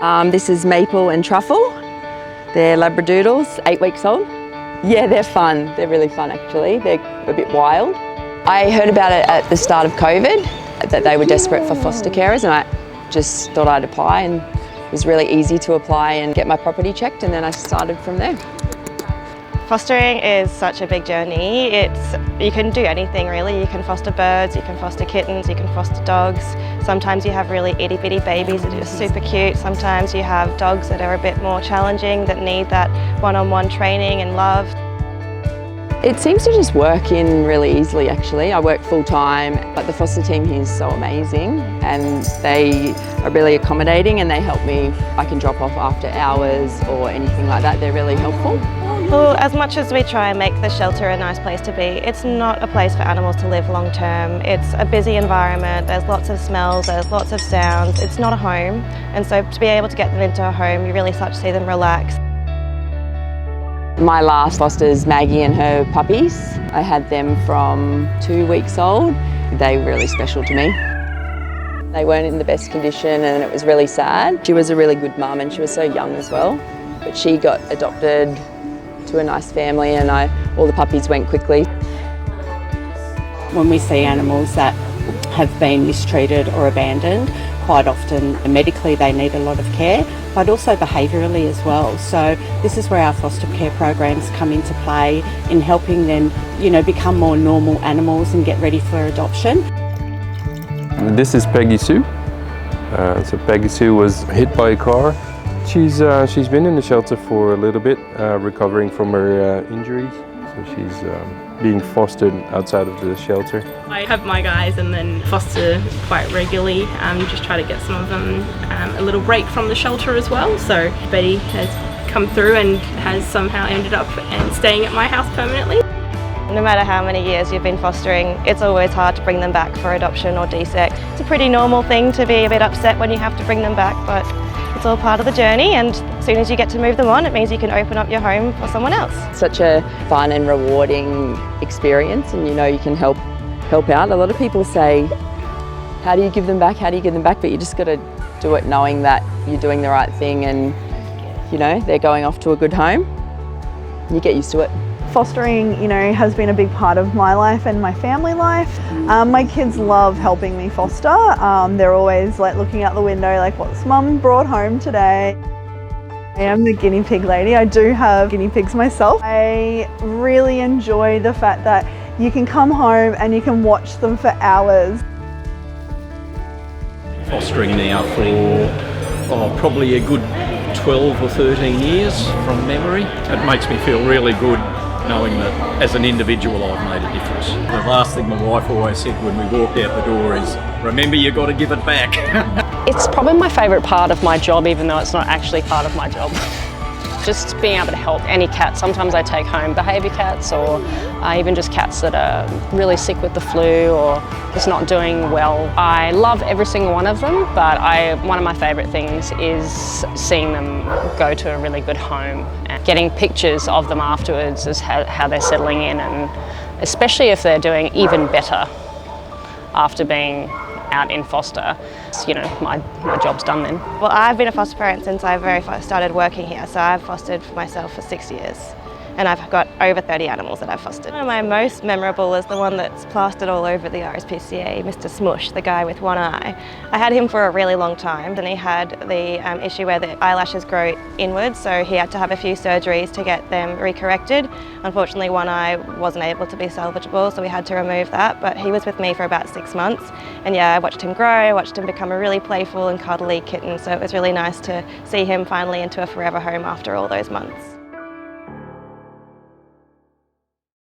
This is Maple and Truffle. They're Labradoodles, 8 weeks old. Yeah, they're fun. They're really fun actually. They're a bit wild. I heard about it at the start of COVID, that they were desperate for foster carers, and I just thought I'd apply, and it was really easy to apply and get my property checked, and then I started from there. Fostering is such a big journey. You can do anything really. You can foster birds, you can foster kittens, you can foster dogs. Sometimes you have really itty bitty babies that are super cute. Sometimes you have dogs that are a bit more challenging, that need that one-on-one training and love. It seems to just work in really easily actually. I work full time, but the foster team here is so amazing, and they are really accommodating, and they help me. I can drop off after hours or anything like that. They're really helpful. Well, as much as we try and make the shelter a nice place to be, it's not a place for animals to live long term. It's a busy environment, there's lots of smells, there's lots of sounds. It's not a home, and so to be able to get them into a home, you really start to see them relax. My last foster's Maggie and her puppies. I had them from 2 weeks old. They were really special to me. They weren't in the best condition, and it was really sad. She was a really good mum, and she was so young as well, but she got adopted to a nice family, and all the puppies went quickly. When we see animals that have been mistreated or abandoned, quite often medically they need a lot of care, but also behaviourally as well. So this is where our foster care programs come into play in helping them, become more normal animals and get ready for adoption. This is Peggy Sue. So Peggy Sue was hit by a car. She's been in the shelter for a little bit, recovering from her injuries. So she's being fostered outside of the shelter. I have my guys and then foster quite regularly, just try to get some of them a little break from the shelter as well. So Betty has come through and has somehow ended up staying at my house permanently. No matter how many years you've been fostering, it's always hard to bring them back for adoption or desec. It's a pretty normal thing to be a bit upset when you have to bring them back, but it's all part of the journey, and as soon as you get to move them on, it means you can open up your home for someone else. Such a fun and rewarding experience, and you can help out. A lot of people say, how do you give them back, how do you give them back? But you just got to do it knowing that you're doing the right thing, and they're going off to a good home. You get used to it. Fostering, has been a big part of my life and my family life. My kids love helping me foster. They're always looking out the window what's mum brought home today? I am the guinea pig lady. I do have guinea pigs myself. I really enjoy the fact that you can come home and you can watch them for hours. Fostering now for probably a good 12 or 13 years from memory. It makes me feel really good knowing that as an individual I've made a difference. The last thing my wife always said when we walked out the door is, remember, you've got to give it back. It's probably my favourite part of my job, even though it's not actually part of my job. Just being able to help any cat. Sometimes I take home behaviour cats, or even just cats that are really sick with the flu or just not doing well. I love every single one of them, but one of my favourite things is seeing them go to a really good home and getting pictures of them afterwards as how they're settling in, and especially if they're doing even better after being out in foster. My job's done then. Well, I've been a foster parent since I very first started working here, so I've fostered for myself for 6 years. And I've got over 30 animals that I've fostered. One of my most memorable is the one that's plastered all over the RSPCA, Mr. Smush, the guy with one eye. I had him for a really long time, and he had the issue where the eyelashes grow inwards, so he had to have a few surgeries to get them recorrected. Unfortunately, one eye wasn't able to be salvageable, so we had to remove that, but he was with me for about 6 months. And yeah, I watched him grow, I watched him become a really playful and cuddly kitten, so it was really nice to see him finally into a forever home after all those months.